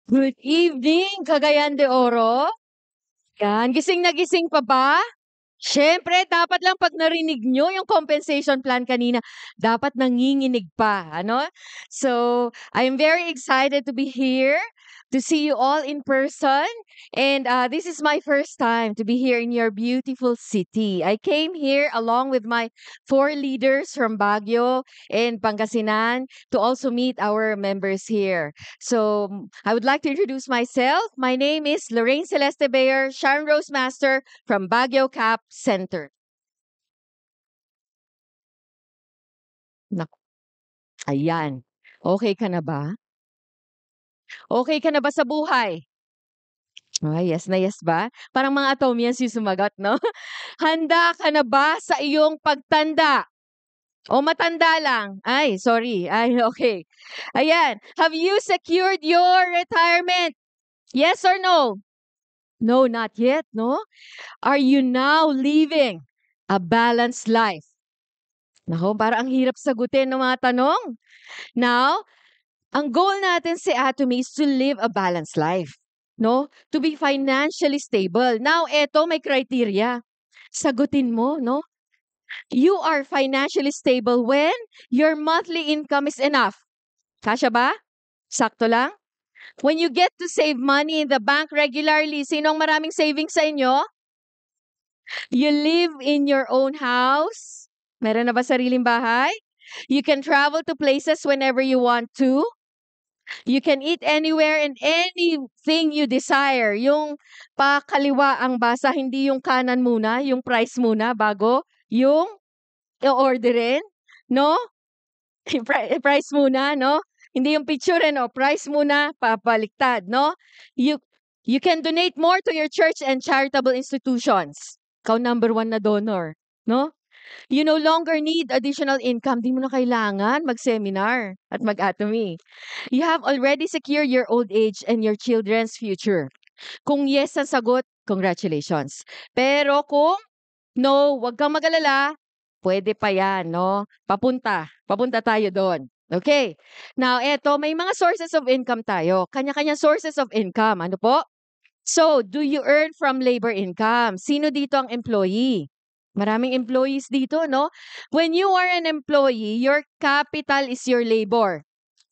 Good evening, Cagayan de Oro. Yan, gising na gising pa ba? Siyempre, dapat lang 'pag narinig nyo yung compensation plan kanina, dapat nanginginig pa, ano? So, I'm very excited to be here, to see you all in person, and this is my first time to be here in your beautiful city. I came here along with my four leaders from Baguio and Pangasinan to also meet our members here. So, I would like to introduce myself. My name is Lorraine Celeste Bayer, Sharon Rose Master from Baguio Cap Center. Naku, ayan. Okay ka na ba? Okay ka na ba sa buhay? Ay, yes na yes ba? Parang mga atomians yung sumagot, no? Handa ka na ba sa iyong pagtanda? O matanda lang? Ay, sorry. Ay, okay. Ayan. Have you secured your retirement? Yes or no? No, not yet, no? Are you now living a balanced life? Nako, parang ang hirap sagutin ng mga tanong. Now, ang goal natin si Atomy is to live a balanced life, no? To be financially stable. Now, eto may criteria. Sagutin mo, no? You are financially stable when your monthly income is enough. Kasya ba? Sakto lang? When you get to save money in the bank regularly, sinong maraming savings sa inyo? You live in your own house? Meron na ba sariling bahay? You can travel to places whenever you want to. You can eat anywhere and anything you desire. Yung pakaliwa ang basa, hindi yung kanan muna, yung price muna bago yung i-orderin, no? Price muna, no? Hindi yung picture, no? Price muna, papaliktad, no? You you can donate more to your church and charitable institutions. Ikaw number one na donor, no? You no longer need additional income. Di mo na kailangan mag-seminar at mag-atomy. You have already secured your old age and your children's future. Kung yes ang sagot, congratulations. Pero kung no, wag kang mag-alala, pwede pa yan, no? Papunta tayo doon. Okay. Now, eto, may mga sources of income tayo. Kanya-kanya sources of income. Ano po? So, do you earn from labor income? Sino dito ang employee? Maraming employees dito, no? When you are an employee, your capital is your labor.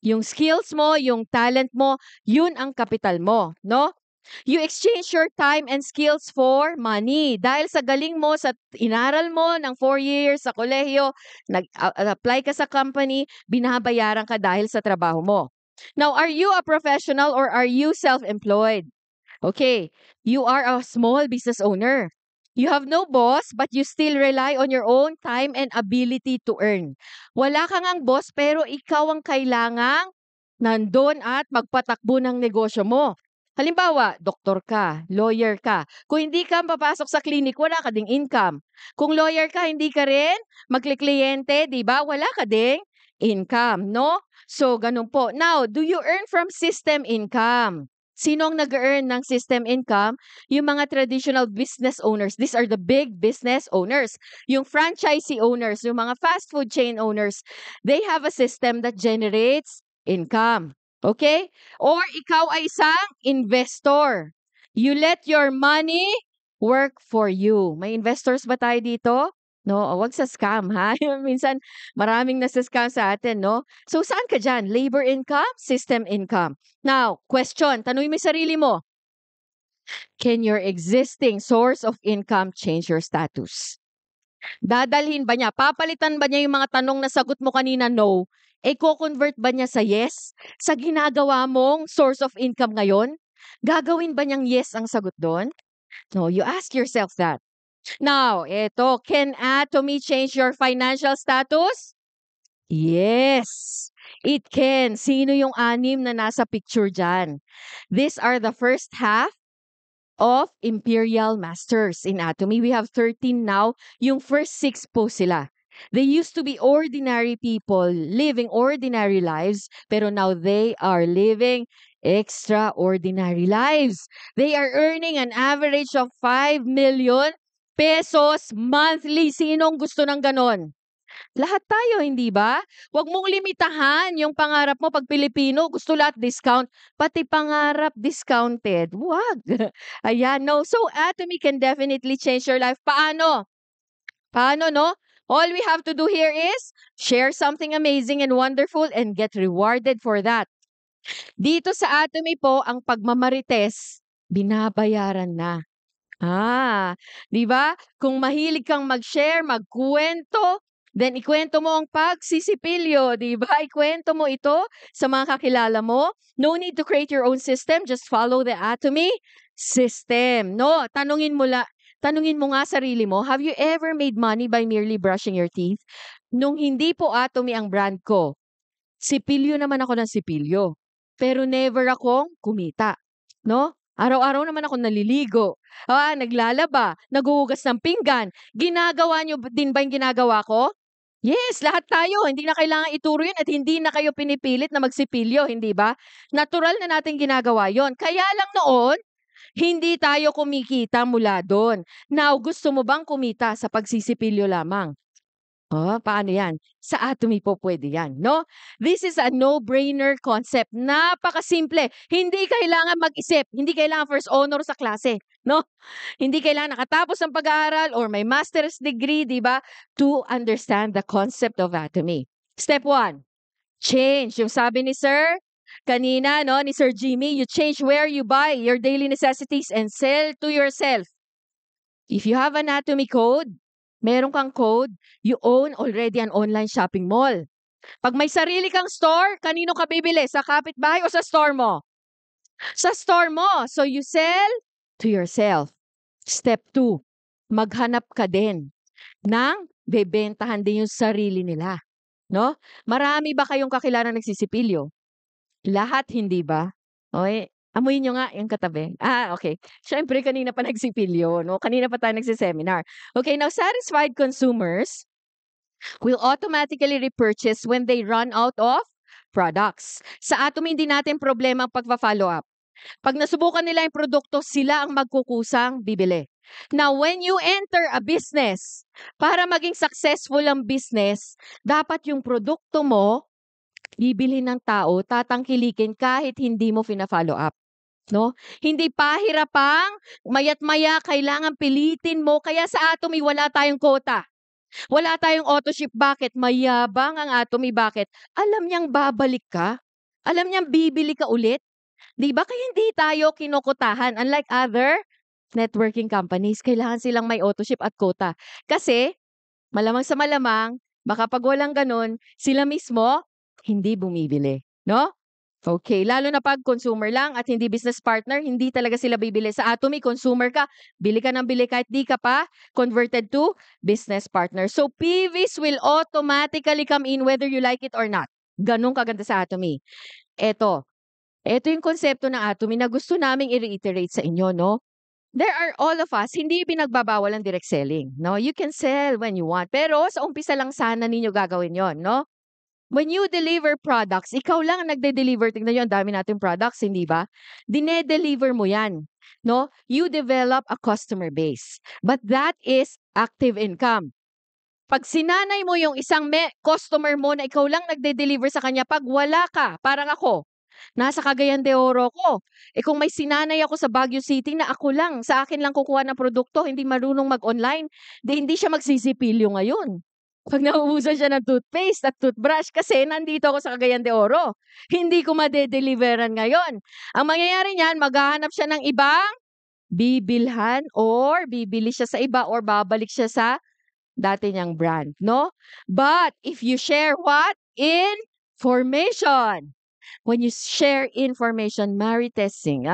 Yung skills mo, yung talent mo, yun ang capital mo, no? You exchange your time and skills for money. Dahil sa galing mo, sa inaral mo ng 4 years sa kolehiyo, nag-apply ka sa company, binabayaran ka dahil sa trabaho mo. Now, are you a professional or are you self-employed? Okay, you are a small business owner. You have no boss, but you still rely on your own time and ability to earn. Wala kang ang boss, pero ikaw ang kailangang nandun at magpatakbo ng negosyo mo. Halimbawa, doktor ka, lawyer ka. Kung hindi ka papasok sa clinic, wala ka ding income. Kung lawyer ka, hindi ka rin magklikliyente, di ba? Wala ka ding income, no? So, ganun po. Now, do you earn from system income? Sino ang nag-earn ng system income? Yung mga traditional business owners. These are the big business owners. Yung franchisee owners, yung mga fast food chain owners, they have a system that generates income. Okay? Or ikaw ay isang investor. You let your money work for you. May investors ba tayo dito? No, wag sa scam ha. Minsan maraming nasa-scam sa atin, no? So saan ka diyan? Labor income, system income. Now, question, tanungin mo 'yung sarili mo. Can your existing source of income change your status? Dadalhin ba niya, papalitan ba niya 'yung mga tanong na sagot mo kanina no, ko-convert ba niya sa yes? Sa ginagawa mong source of income ngayon? Gagawin ba niyang yes ang sagot do'n? No, you ask yourself that. Now, eto, can Atomy change your financial status? Yes, it can. Sino yung anim na nasa picture dyan? These are the first half of Imperial Masters in Atomy. We have 13 now. Yung first 6 po sila. They used to be ordinary people living ordinary lives, pero now they are living extraordinary lives. They are earning an average of 5 million pesos monthly. Sinong gusto ng ganon? Lahat tayo, hindi ba? Huwag mong limitahan yung pangarap mo 'pag Pilipino gusto lahat discount, pati pangarap discounted, wag. Ayan, no. So, Atomy can definitely change your life. Paano? Paano 'no? All we have to do here is share something amazing and wonderful and get rewarded for that. Dito sa Atomy po, ang pagmamarites binabayaran na. 'Di ba? Kung mahilig kang mag-share, magkuwento, then ikuwento mo ang pagsisipilyo, 'di ba? Ikuwento mo ito sa mga kakilala mo. No need to create your own system, just follow the Atomy system, 'no? Tanungin mo nga sarili mo, have you ever made money by merely brushing your teeth? Nung hindi po Atomy ang brand ko, sipilyo naman ako ng sipilyo, pero never akong kumita, 'no? Araw-araw naman ako naliligo, naglalaba, naghuhugas ng pinggan. Ginagawa niyo din ba yung ginagawa ko? Yes, lahat tayo. Hindi na kailangang ituro 'yun at hindi na kayo pinipilit na magsipilyo, hindi ba? Natural na nating ginagawa 'yon. Kaya lang noon, hindi tayo kumikita mula do'n. Now, gusto mo bang kumita sa pagsisipilyo lamang? Paano 'yan? Sa Atomy po puwede 'yan, 'no? This is a no-brainer concept, napakasimple. Hindi kailangan mag-isip, hindi kailangan first honor sa klase, 'no? Hindi kailangan nakatapos ng pag-aaral or may master's degree, 'di ba, to understand the concept of Atomy. Step 1, change. Yung sabi ni Sir kanina 'no, ni Sir Jimmy, you change where you buy your daily necessities and sell to yourself. If you have an Atomy code, meron kang code, you own already an online shopping mall. 'Pag may sarili kang store, kanino ka bibili? Sa kapitbahay o sa store mo? Sa store mo. So you sell to yourself. Step 2, maghanap ka din ng bebentahan din yung sarili nila, 'no? Marami ba kayong kakilanang nagsisipilyo? Lahat, hindi ba? Okey, amuyin niyo nga yung katabi. Okay. Siyempre kanina pa nagsipilyo 'no, kanina pa tayo nagse-seminar. Okay, now satisfied consumers will automatically repurchase when they run out of products. Sa Atomy hindi natin problema ang pagfa-follow up. 'Pag nasubukan nila yung produkto, sila ang magkukusang bibili. Now, when you enter a business, para maging successful ang business, dapat yung produkto mo bibili ng tao, tatangkilikin kahit hindi mo fina-follow up, 'no? Hindi pahirapang maya't-maya kailangan pilitin mo. Kaya sa Atomy wala tayong quota, wala tayong auto-ship. Bakit? Mayabang ang Atomy. Bakit? Alam niyang babalik ka, alam niyang bibili ka ulit, 'di ba? Kaya hindi tayo kinokutahan. Unlike other networking companies, kailangan silang may auto-ship at quota. Kasi malamang sa malamang, baka 'pag walang gano'n, sila mismo hindi bumibili, 'no? Okay, lalo na 'pag consumer lang at hindi business partner, hindi talaga sila bibili. Sa Atomy, consumer ka ng bili kahit di ka pa converted to business partner. So, PVs will automatically come in whether you like it or not. Gano'n kaganda sa Atomy. Eto yung konsepto ng Atomy na gusto naming i-reiterate sa inyo, 'no? There are all of us, hindi pinagbabawal ang direct selling, 'no? You can sell when you want, pero sa umpisa lang sana ninyo gagawin 'yon, 'no? When you deliver products, ikaw lang ang nagde-deliver. Tignan niyo, ang dami nating products, hindi ba? Dine-deliver mo 'yan, 'no? You develop a customer base, but that is active income. 'Pag sinanay mo yung isang customer mo na ikaw lang nagde-deliver sa kanya, 'pag wala ka, parang ako, nasa Cagayan de Oro ko. Kung may sinanay ako sa Baguio City na ako lang, sa akin lang kukuha ng produkto, hindi marunong mag-online, hindi siya magsisipilyo ngayon. 'Pag naubusan siya ng toothpaste at toothbrush kasi nandito ako sa Cagayan de Oro, hindi ko made-deliveran ngayon. Ang mangyayari niyan, maghahanap siya ng ibang bibilhan or bibili siya sa iba or babalik siya sa dati niyang brand, 'no? But if you share what? Information. When you share information, Maritesting,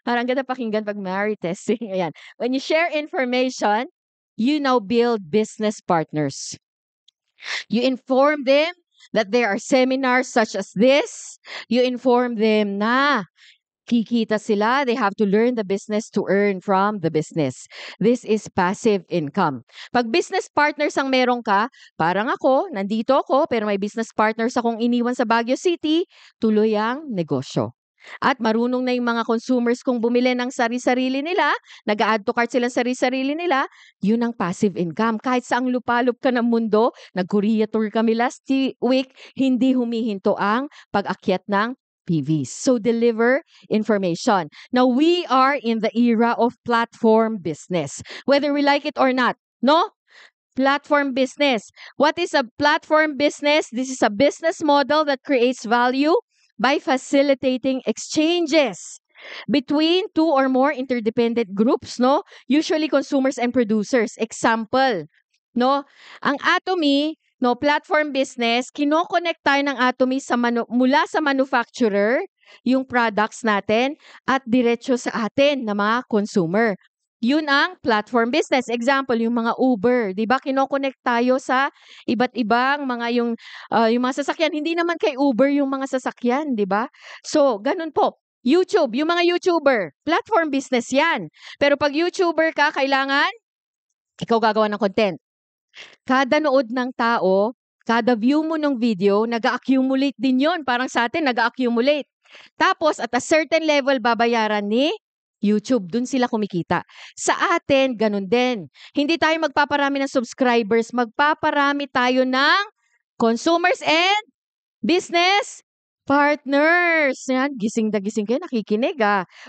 parang ganda pakinggan 'pag Maritesting, ayan. When you share information, you now build business partners. You inform them that there are seminars such as this. You inform them na kikita sila. They have to learn the business to earn from the business. This is passive income. Pag business partners ang meron ka, parang ako, nandito ako, pero may business partners akong iniwan sa Baguio City, tuloy ang negosyo. at marunong na yung mga consumers kung bumili ng sari-sarili nila, nag-a-add to cart sila ng sari-sarili nila, yun ang passive income. Kahit saang lupalop ka ng mundo, nag-Korea tour kami last week, hindi humihinto ang pag-akyat ng PVs. So deliver information. Now we are in the era of platform business, whether we like it or not, no? Platform business. What is a platform business? This is a business model that creates value by facilitating exchanges between two or more interdependent groups, no? Usually consumers and producers. Example, no? Ang Atomy, no, platform business, kino-connect tayo ng Atomy sa mula sa manufacturer, yung products natin, at diretso sa atin na mga consumer. Yun ang platform business. Example, yung mga Uber, 'di ba? Kino-connect tayo sa iba't ibang mga yung mga sasakyan. Hindi naman kay Uber yung mga sasakyan, 'di ba? So, ganun po. YouTube, yung mga YouTuber, platform business 'yan. Pero pag YouTuber ka, kailangan ikaw gagawa ng content. Kada nood ng tao, kada view mo ng video, nag-accumulate din 'yon. Parang sa atin nag-accumulate. Tapos at a certain level babayaran ni YouTube, dun sila kumikita. Sa atin, ganun din. Hindi tayo magpaparami ng subscribers, magpaparami tayo ng consumers and business partners. Yan, gising na gising kayo, nakikinig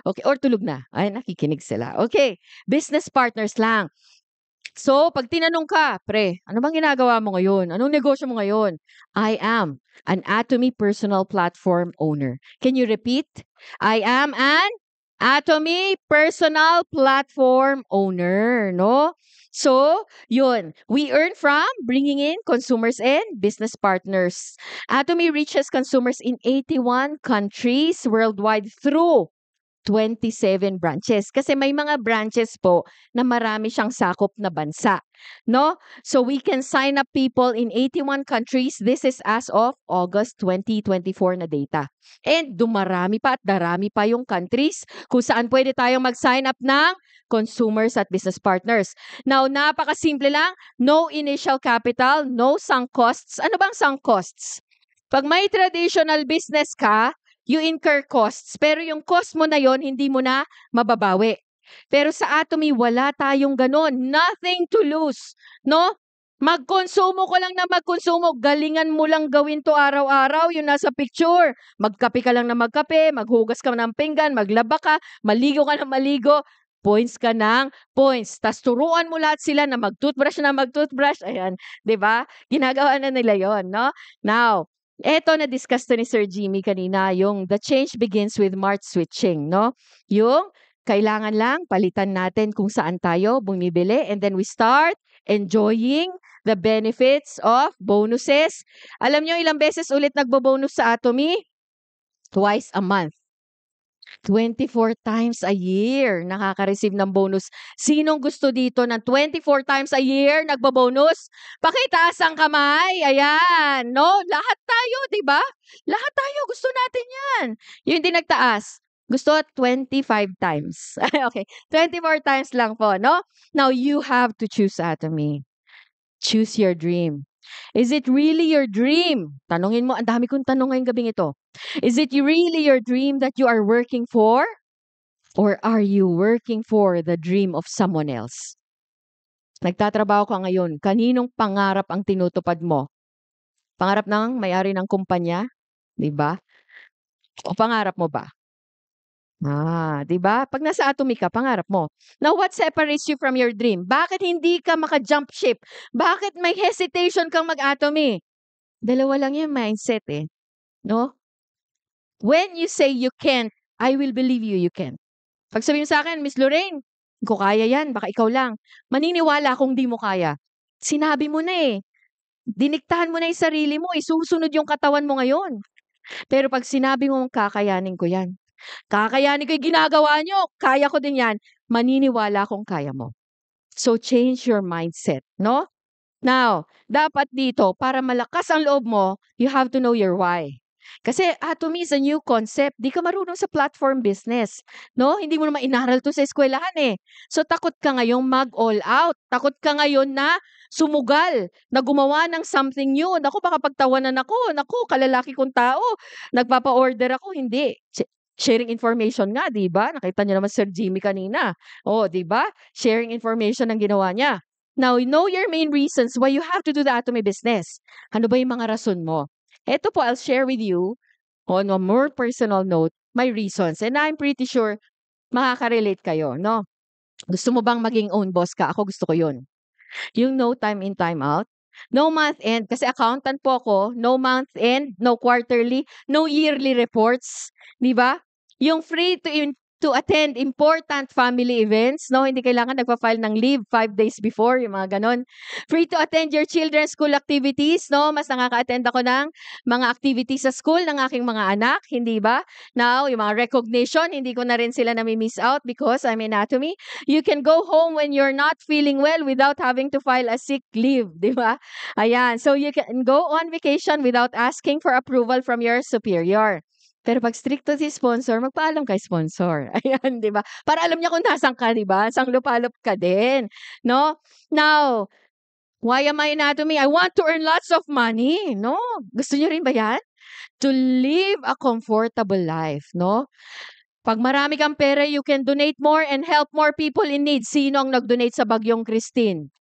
Okay, or tulog na. Ay, nakikinig sila. Okay, business partners lang. So, pag tinanong ka, pre, ano bang ginagawa mo ngayon? Anong negosyo mo ngayon? I am an Atomy personal platform owner. Can you repeat? I am an Atomy personal platform owner, no? So, yun. We earn from bringing in consumers and business partners. Atomy reaches consumers in 81 countries worldwide through 27 branches. Kasi may mga branches po na marami siyang sakop na bansa. No? So we can sign up people in 81 countries. This is as of August 2024 na data. And dumarami pa at darami pa yung countries kung saan pwede tayong mag-sign up ng consumers at business partners. Now, napakasimple lang. No initial capital, no sunk costs. Ano bang sunk costs? Pag may traditional business ka, you incur costs. Pero yung cost mo na yon hindi mo na mababawi. Pero sa Atomy, wala tayong ganon. Nothing to lose. No? Magkonsumo ko lang na magkonsumo. Galingan mo lang gawin to araw-araw. Yung nasa picture. Magkape ka lang na magkape. Maghugas ka ng pinggan. Maglaba ka. Maligo ka na maligo. Points ka ng points. Tas turuan mo lahat sila na mag-toothbrush na mag-toothbrush. Ayan. 'Di ba? Ginagawa na nila yon, no? Now, eto na-discuss to ni Sir Jimmy kanina, yung the change begins with mart switching, no? Yung kailangan lang palitan natin kung saan tayo bumibili and then we start enjoying the benefits of bonuses. Alam nyo ilang beses ulit nagbo-bonus sa Atomy? Twice a month. 24 times a year nakaka-receive ng bonus. Sinong gusto dito ng 24 times a year nagbo-bonus? Pakitaas ang kamay. Ayan, no? Lahat tayo, 'di ba? Lahat tayo gusto natin 'yan. Yung hindi nagtaas, gusto 25 times. Okay, 24 times lang po, no? Now you have to choose Atomy. Choose your dream. Is it really your dream? Tanungin mo, ang dami kong tanong ngayong gabing ito. Is it really your dream that you are working for? Or are you working for the dream of someone else? Nagtatrabaho ka ngayon, kaninong pangarap ang tinutupad mo? Pangarap ng may-ari ng kumpanya? 'Di ba? O pangarap mo ba? 'Di ba? Pag nasa Atomy ka, pangarap mo. Now, what separates you from your dream? Bakit hindi ka maka-jump ship? Bakit may hesitation kang mag-Atomy? Dalawa lang yung mindset no? When you say you can't, I will believe you can't. Pag sabihin mo sa akin, Miss Lorraine, hindi ko kaya yan, baka ikaw lang. Maniniwala kung di mo kaya. Sinabi mo na Diniktahan mo na yung sarili mo, isusunod yung katawan mo ngayon. Pero pag sinabi mo, kakayanin ko yan. Kakayanin ko yung ginagawa nyo. Kaya ko din yan. Maniniwala kung kaya mo. So, change your mindset, no? Now, dapat dito, para malakas ang loob mo, you have to know your why. Kasi Atomy is a new concept. Di ka marunong sa platform business. No? Hindi mo naman inaral to sa eskwelahan So, takot ka ngayong mag-all out. Takot ka ngayon na sumugal, na gumawa ng something new. Naku, baka pagtawanan ako. Naku, kalalaki kong tao. Nagpapa-order ako. Hindi. Sharing information nga, 'di ba? Nakita niyo naman Sir Jimmy kanina. Oh, 'di ba? Sharing information ang ginawa niya. Now, know your main reasons why you have to do the Atomy business. Ano ba yung mga rason mo? Eto po, I'll share with you on a more personal note, my reasons. And I'm pretty sure makaka-relate kayo, no? Gusto mo bang maging own boss ka? Ako gusto ko yun. Yung no time in, time out. No month end, kasi accountant po ako, no month end, no quarterly, no yearly reports, 'di ba? Yung free to attend important family events, no? Hindi kailangan nagfa-file ng leave 5 days before, yung mga ganon. Free to attend your children's school activities, no? Mas nakaka-attend ako ng mga activities sa school ng aking mga anak, hindi ba? Now, yung mga recognition, hindi ko na rin sila nami-miss out because I'm anatomy. You can go home when you're not feeling well without having to file a sick leave, 'di ba? Ayan, so you can go on vacation without asking for approval from your superior. Pero 'pag strikto si sponsor, magpaalam kay sponsor. Ayan, 'di ba? Para alam niya kung nasaan ka, 'di ba? Sang lupalop ka din, 'no? Now, why am I anatomy? I want to earn lots of money, 'no? Gusto niyo rin ba 'yan? To live a comfortable life, 'no? 'Pag marami kang pera, you can donate more and help more people in need. Sino ang nag-donate sa Bagyong Christine?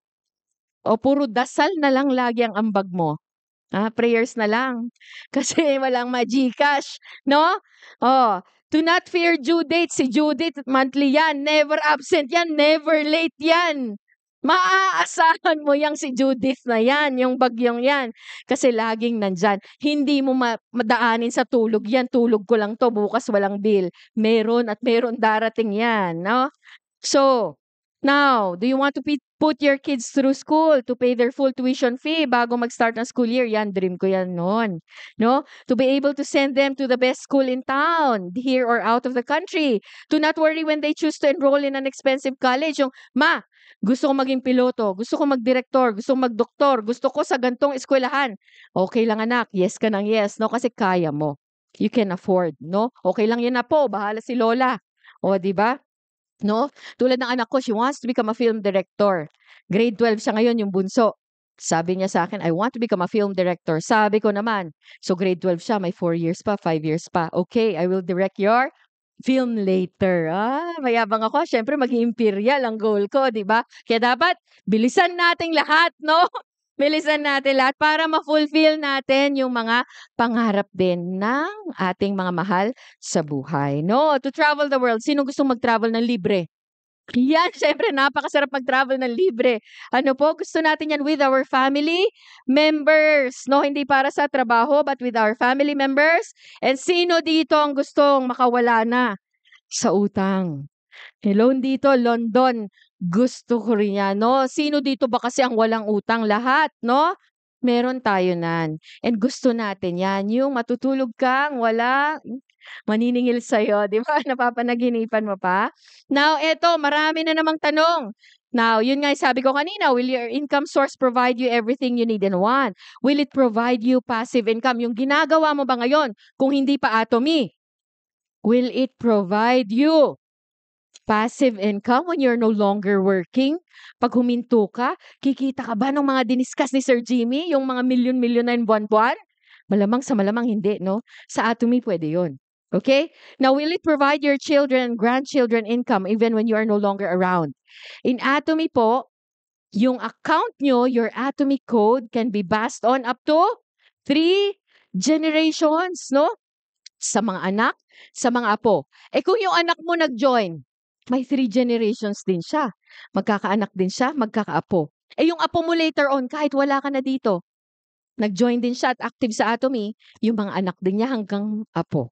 O puro dasal na lang lagi ang ambag mo? Prayers na lang. Kasi walang ma-GCash, 'no? Oh, do not fear due date. Si Judith monthly 'yan, never absent 'yan, never late 'yan. Maaasahan mo 'yang si Judith na 'yan, yung bagyong 'yan, kasi laging nandiyan. Hindi mo madaanin sa tulog 'yan, tulog ko lang 'to, bukas walang bill. Meron at meron darating 'yan, 'no? So, now, do you want to put your kids through school to pay their full tuition fee bago mag-start ng school year? Yan, dream ko yan noon. No? To be able to send them to the best school in town, here or out of the country. To not worry when they choose to enroll in an expensive college. Yung, ma, gusto ko maging piloto, gusto ko magdirektor, gusto ko magdoktor, gusto ko sa gantong eskwelahan. Okay lang anak, yes ka ng yes, no? Kasi kaya mo. You can afford, no? Okay lang yan na po, bahala si Lola. O, di ba? No? Tulad ng anak ko, she wants to become a film director. Grade 12 siya ngayon, yung bunso. Sabi niya sa akin, I want to become a film director. Sabi ko naman, so grade 12 siya, may 4 years pa, 5 years pa. Okay, I will direct your film later. Mayabang ako. Siyempre, maging imperial ang goal ko, di ba? Kaya dapat, bilisan nating lahat, no? Bilisan natin lahat para ma-fulfill natin yung mga pangarap din ng ating mga mahal sa buhay, no? To travel the world. Sino gustong mag-travel ng libre? Yan, siyempre napakasarap mag-travel ng libre. Ano po, gusto natin yan with our family members, no? Hindi para sa trabaho, but with our family members. And sino dito ang gustong makawala na sa utang? Hello dito, London. Gusto ko rin yan, no? Sino dito ba kasi ang walang utang? Lahat, no? Meron tayo nan. And gusto natin yan. Yung matutulog kang wala maniningil sa'yo, di ba? Napapanaginipan mo pa? Now, eto, marami na namang tanong. Now, yun nga yung sabi ko kanina, will your income source provide you everything you need and want? Will it provide you passive income? Yung ginagawa mo ba ngayon, kung hindi pa Atomy, will it provide you passive income when you're no longer working? Pag huminto ka, kikita ka ba ng mga diniscuss ni Sir Jimmy, yung mga milyon-milyon na yung buwan-buwan? Malamang sa malamang hindi, no? Sa Atomy, pwede yun. Okay? Now, will it provide your children and grandchildren income even when you are no longer around? In Atomy po, yung account nyo, your Atomy code can be passed on up to 3 generations, no? Sa mga anak, sa mga apo. Kung yung anak mo nag-join, may 3 generations din siya. Magkakaanak din siya, magkakaapo. Yung apo mo later on, kahit wala ka na dito, nag-join din siya at active sa Atomy, yung mga anak din niya hanggang apo.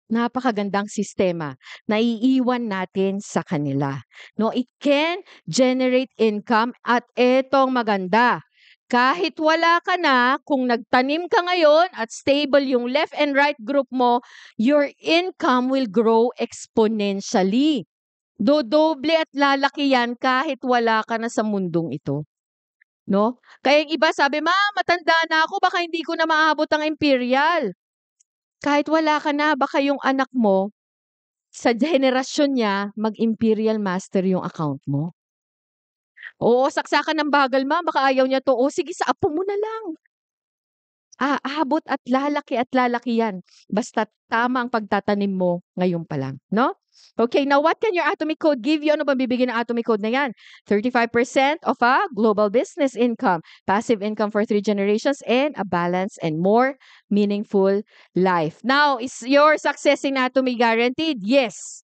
Napakagandang sistema na iiwan natin sa kanila. No, it can generate income at etong maganda. Kahit wala ka na, kung nagtanim ka ngayon at stable yung left and right group mo, your income will grow exponentially. Dodoble at lalaki yan kahit wala ka na sa mundong ito. No? Kaya yung iba sabi, matanda na ako, baka hindi ko na maabot ang imperial. Kahit wala ka na, baka yung anak mo, sa henerasyon niya, mag-imperial master yung account mo. Oo, saksakan ng bagal baka ayaw niya to. O sige, sa apo mo na lang. aabot at lalaki yan. Basta tama ang pagtatanim mo ngayon pa lang, no? Okay, now what can your atomic code give you? Ano ba bibigyan ng atomic code na yan? 35% of a global business income, passive income for 3 generations, and a balanced and more meaningful life. Now, is your success in Atomy guaranteed? Yes.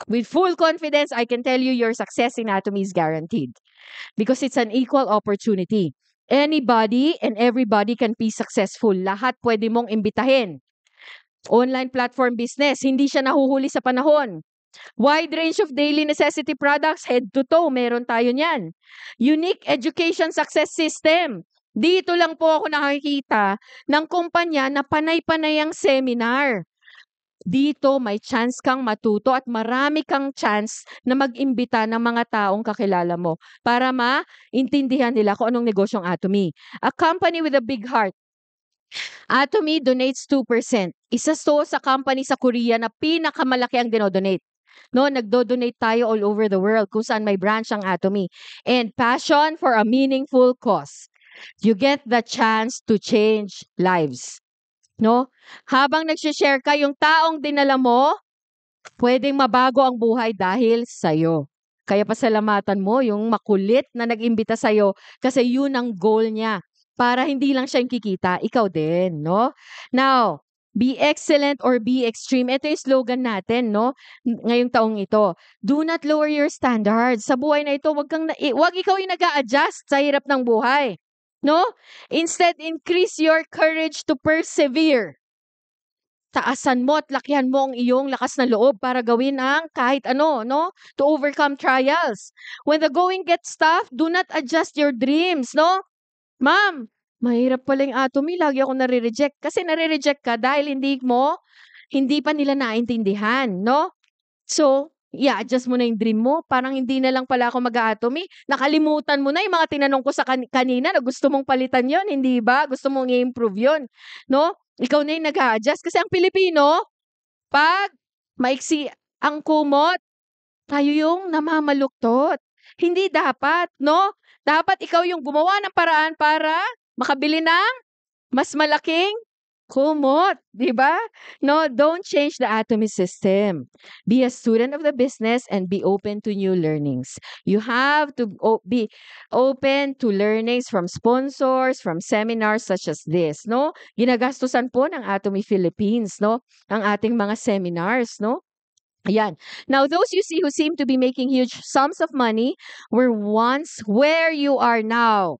With full confidence, I can tell you your success in Atomy is guaranteed because it's an equal opportunity. Anybody and everybody can be successful. Lahat pwede mong imbitahin. Online platform business, hindi siya nahuhuli sa panahon. Wide range of daily necessity products, head to toe, meron tayo niyan. Unique education success system. Dito lang po ako nakakita ng kumpanya na panay-panay ang seminar. Dito may chance kang matuto at marami kang chance na mag-imbita ng mga taong kakilala mo para maintindihan nila kung anong negosyong Atomy. A company with a big heart. Atomy donates 2%. Isa sa company sa Korea na pinakamalaki ang dinodonate. No, nagdo-donate tayo all over the world kung saan may branch ang Atomy. And passion for a meaningful cause. You get the chance to change lives. No? Habang nag-share ka, yung taong dinala mo, pwedeng mabago ang buhay dahil sa'yo. Kaya pasalamatan mo yung makulit na nag-imbita sa'yo kasi yun ang goal niya. Para hindi lang siya yung kikita, ikaw din, no? Now, be excellent or be extreme. Ito yung slogan natin, no? Ngayong taong ito. Do not lower your standards. Sa buhay na ito, wag ikaw yung nag-a-adjust sa hirap ng buhay. No? Instead, increase your courage to persevere. Taasan mo at lakihan mo ang iyong lakas na loob para gawin ang kahit ano, no? To overcome trials. When the going gets tough, do not adjust your dreams, no? Ma'am, mahirap pala yung Atomy. Lagi ako nare-reject. Kasi nare-reject ka dahil hindi pa nila naintindihan, no? So, i-adjust mo na yung dream mo. Parang hindi na lang pala ako mag-a-Atomy. Nakalimutan mo na yung mga tinanong ko sa kanina na gusto mong palitan yon, hindi ba? Gusto mong i-improve yon, no? Ikaw na yung nag-a-adjust. Kasi ang Pilipino, pag maiksi ang kumot, tayo yung namamaluktot. Hindi dapat, no? Dapat ikaw yung gumawa ng paraan para makabili ng mas malaking kumot, di ba? No, don't change the Atomy system. Be a student of the business and be open to new learnings. You have to be open to learnings from sponsors, from seminars such as this, no? Ginagastusan po ng Atomy Philippines, no? Ang ating mga seminars, no? Ayan. Now, those you see who seem to be making huge sums of money were once where you are now.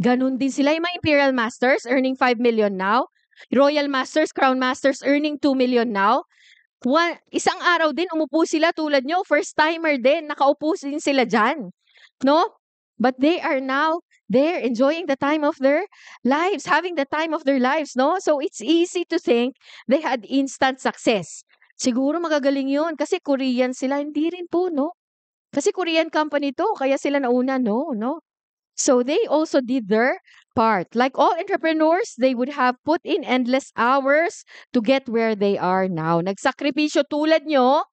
Ganun din sila. Yung mga Imperial Masters earning 5 million now. Royal Masters, Crown Masters earning 2 million now. Isang araw din, umupo sila tulad nyo. First timer din. Nakaupo din sila dyan. No? But they are now there enjoying the time of their lives, having the time of their lives, no? So it's easy to think they had instant success. Siguro magagaling yun kasi Korean sila. Hindi rin po, no? Kasi Korean company to, kaya sila nauna, no? So they also did their part. Like all entrepreneurs, they would have put in endless hours to get where they are now. Nagsakripisyo tulad nyo,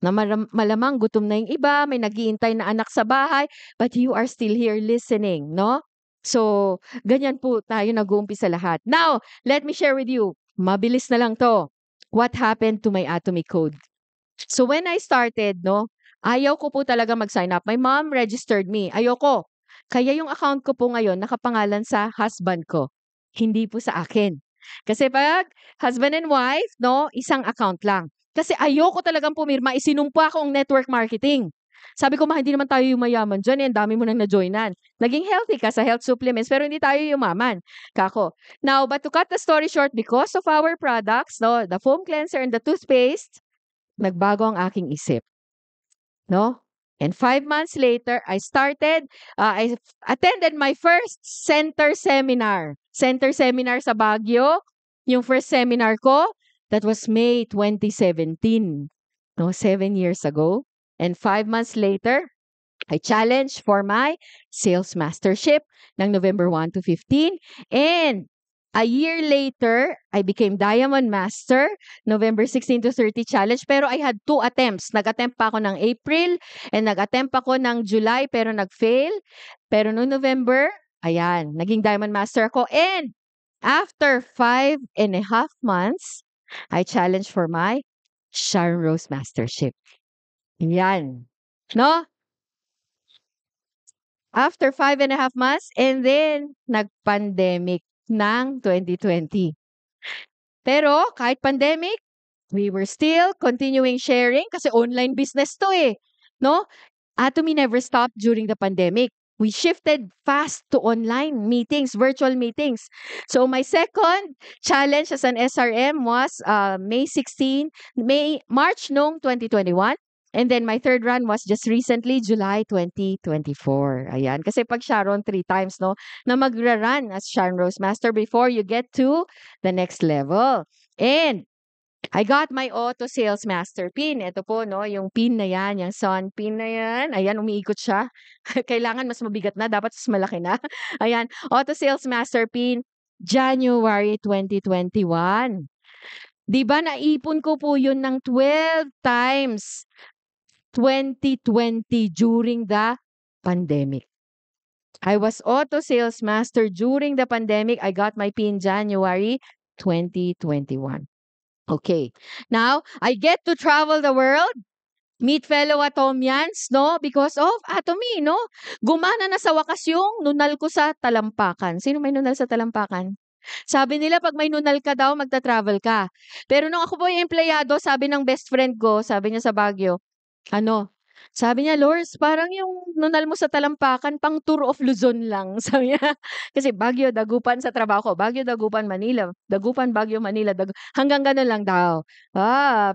na malamang gutom na yung iba, may naghihintay na anak sa bahay, but you are still here listening, no? So, ganyan po tayo nag-uumpisa lahat. Now, let me share with you. Mabilis na lang to. What happened to my Atomy code? So, when I started, no, ayaw ko po talaga mag-sign up. My mom registered me. Ayoko. Kaya yung account ko po ngayon nakapangalan sa husband ko. Hindi po sa akin. Kasi pag husband and wife, no, isang account lang. Kasi ayoko talagang pumirma, isinumpa akong network marketing. Sabi ko, hindi naman tayo yumayaman dyan. Ang dami mo nang na-joinan. Naging healthy ka sa health supplements, pero hindi tayo yumaman. Kako. Now, but to cut the story short, because of our products, no, the foam cleanser and the toothpaste, nagbago ang aking isip. No? And 5 months later, I attended my first center seminar. Center seminar sa Baguio. Yung first seminar ko, that was May 2017. No, 7 years ago. And 5 months later, I challenged for my sales mastership ng November 1 to 15. And a year later, I became Diamond Master, November 16 to 30 challenge. Pero I had 2 attempts. Nag-attempt pa ako ng April and nag-attempt ako ng July pero nag-fail. Pero noong November, ayan, naging Diamond Master ako. And After 5.5 months, I challenged for my Sharon Rose Mastership. Yan. No? After 5.5 months, and then nag-pandemic ng 2020. Pero kahit pandemic, we were still continuing sharing kasi online business to eh. No? Atomy never stopped during the pandemic. We shifted fast to online meetings, virtual meetings. So my second challenge as an SRM was March noong 2021. And then my third run was just recently, July 2024. Ayan. Kasi pag Sharon, 3 times, no, na magra-run as Sharon Rose Master before you get to the next level. And I got my auto sales master pin. Ito po, no, yung pin na yan, yung sun pin na yan. Ayan, umiikot siya. Kailangan mas mabigat na, dapat mas malaki na. Ayan, auto sales master pin, January 2021. Di ba naipon ko po yun ng 12 times 2020 during the pandemic. I was auto sales master during the pandemic. I got my pin January 2021. Okay. Now, I get to travel the world, meet fellow Atomians, no? Because of Atomy, no? Gumana na sa wakas yung nunal ko sa talampakan. Sino may nunal sa talampakan? Sabi nila pag may nunal ka daw, magta-travel ka. Pero nung ako po yung empleyado, sabi ng best friend ko, sabi niya sa Baguio, sabi niya, Lors, parang yung nunal mo sa talampakan, pang tour of Luzon lang. Sabi niya, kasi Baguio, Dagupan sa trabaho ko. Baguio, Dagupan, Manila. Dagupan, Baguio, Manila. Hanggang ganun lang daw.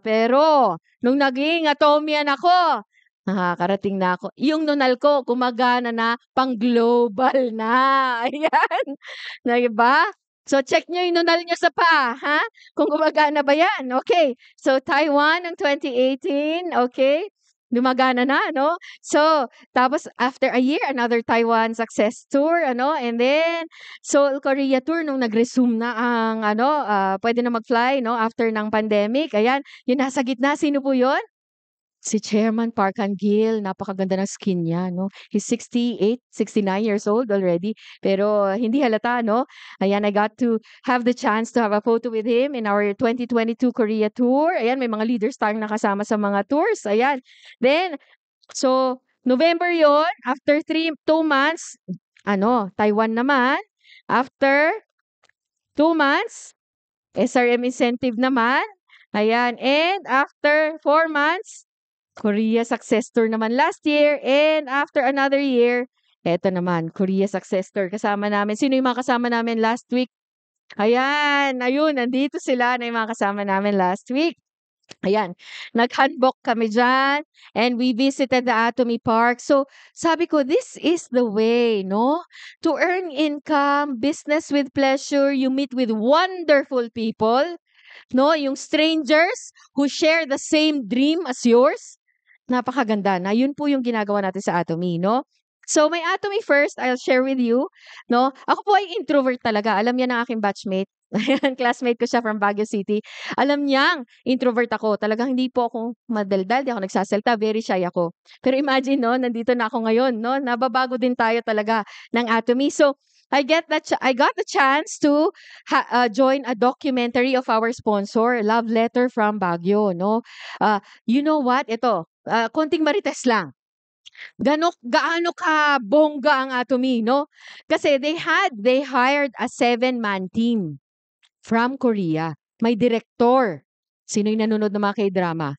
Pero, nung naging Atomian ako, nakakarating na ako. Yung nunal ko, gumagana na, pang global na. Ayan. Diba? So, check nyo yung nunal nyo sa pa, ha? Kung gumagana ba yan? Okay. So, Taiwan ng 2018, okay? Gumagana na, no? So, tapos after a year, another Taiwan success tour, and then Seoul Korea tour nung nag-resume na ang pwede na mag-fly, no, after ng pandemic. Ayan, yung nasa gitna, sino po 'yon? Si Chairman Park Han-gil, napakaganda ng skin niya, no? He's 68, 69 years old already, pero hindi halata, no? Ayan, I got to have the chance to have a photo with him in our 2022 Korea tour. Ayan, may mga leaders tayong nakasama sa mga tours. Ayan. Then, so, November yon, after 2 months, Taiwan naman. After 2 months, SRM incentive naman. Ayan. And after 4 months, Korea success tour naman last year, and after another year, eto naman, Korea success tour. Kasama namin. Sino yung mga kasama namin last week? Ayan, ayun, nandito sila na yung mga kasama namin last week. Ayan, nag-handbook kami dyan, and we visited the Atomy Park. So, sabi ko, this is the way, no? To earn income, business with pleasure, you meet with wonderful people, no? Yung strangers who share the same dream as yours. Napakaganda na yun po yung ginagawa natin sa Atomy, no? So, may Atomy first, I'll share with you, no? Ako po ay introvert talaga. Alam niya ng aking batchmate. Ayan, classmate ko siya from Baguio City. Alam niyang introvert ako. Talagang hindi po ako madaldal, di ako nagsasalita, very shy ako. Pero imagine, no, nandito na ako ngayon, no? Nababago din tayo talaga ng Atomy. So, I got the chance to join a documentary of our sponsor, Love Letter from Baguio, no? You know what? Ito, konting marites lang. Gaano ka bongga ang Atomy, no? Kasi they hired a 7-man team from Korea. May director. Sino yung nanonood ng mga K-drama?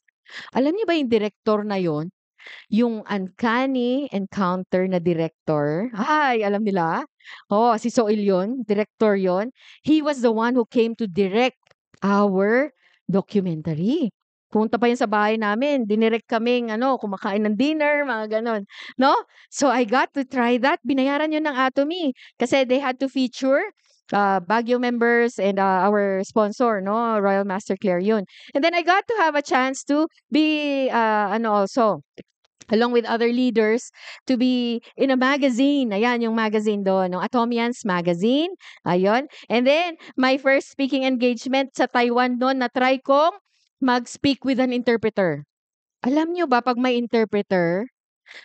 Alam niyo ba yung director na yon? Yung Uncanny Encounter na director. Ay, alam nila? Oh, si Soil yun. Director yon. He was the one who came to direct our documentary. Punta pa yun sa bahay namin. Dinirect kaming, kumakain ng dinner, mga ganon. No? So, I got to try that. Binayaran yun ng Atomy. Kasi they had to feature Baguio members and our sponsor, no? Royal Master Claire yun. And then I got to have a chance to be, also, along with other leaders, to be in a magazine. Ayan, yung magazine doon, no? Atomians Magazine. Ayun. And then, my first speaking engagement sa Taiwan doon, na-try kong mag-speak with an interpreter. Alam nyo ba, pag may interpreter,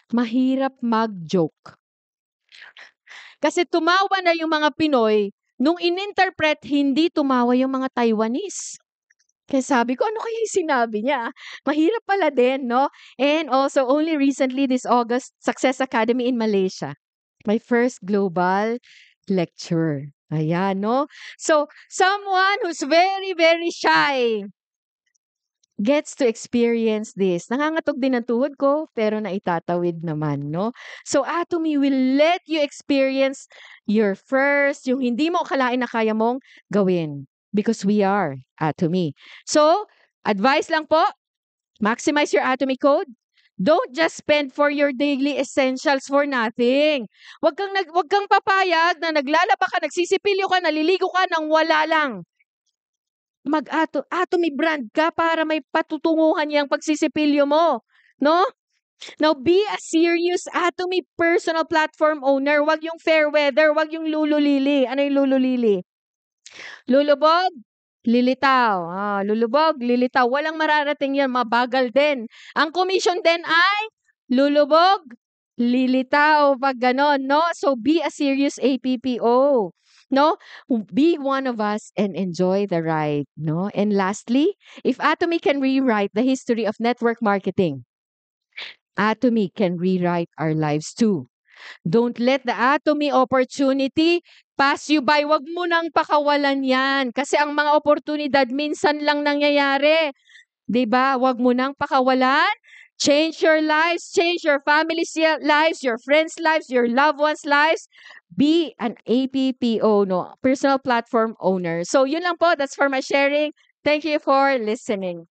mahirap mag-joke. Kasi tumawa na yung mga Pinoy Nung ininterpret, hindi tumawa yung mga Taiwanese. Kaya sabi ko, ano kaya yung sinabi niya? Mahirap pala din, no? And also, only recently this August, Success Academy in Malaysia. My first global lecture. Ayan, no? So, someone who's very, very shy gets to experience this. Nangangatog din ang tuhod ko, pero naitatawid naman, no? So, Atomy will let you experience your first, yung hindi mo akalain na kaya mong gawin. Because we are Atomy. So, advice lang po, maximize your Atomy code. Don't just spend for your daily essentials for nothing. Wag kang papayag na naglalaba ka, nagsisipilyo ka, naliligo ka nang wala lang. Atomy brand ka para may patutunguhan yang pagsisipilyo mo, no? Now, be a serious Atomy personal platform owner. Wag yung fair weather, wag yung lululili. Ano yung lululili? Lulubog, lilitaw. Lulubog, lilitaw. Walang mararating yan, mabagal din. Ang commission din ay lulubog, lilitaw, pag ganon, no? So, be a serious APPO. No? Be one of us and enjoy the ride, no? And lastly, if Atomy can rewrite the history of network marketing, Atomy can rewrite our lives too. Don't let the Atomy opportunity pass you by. Wag mo nang pakawalan yan. Kasi ang mga oportunidad minsan lang nangyayari. 'Di ba? Wag mo nang pakawalan. Change your lives, change your family's lives, your friends' lives, your loved ones' lives. Be an APPO, no? Personal platform owner. So, yun lang po. That's for my sharing. Thank you for listening.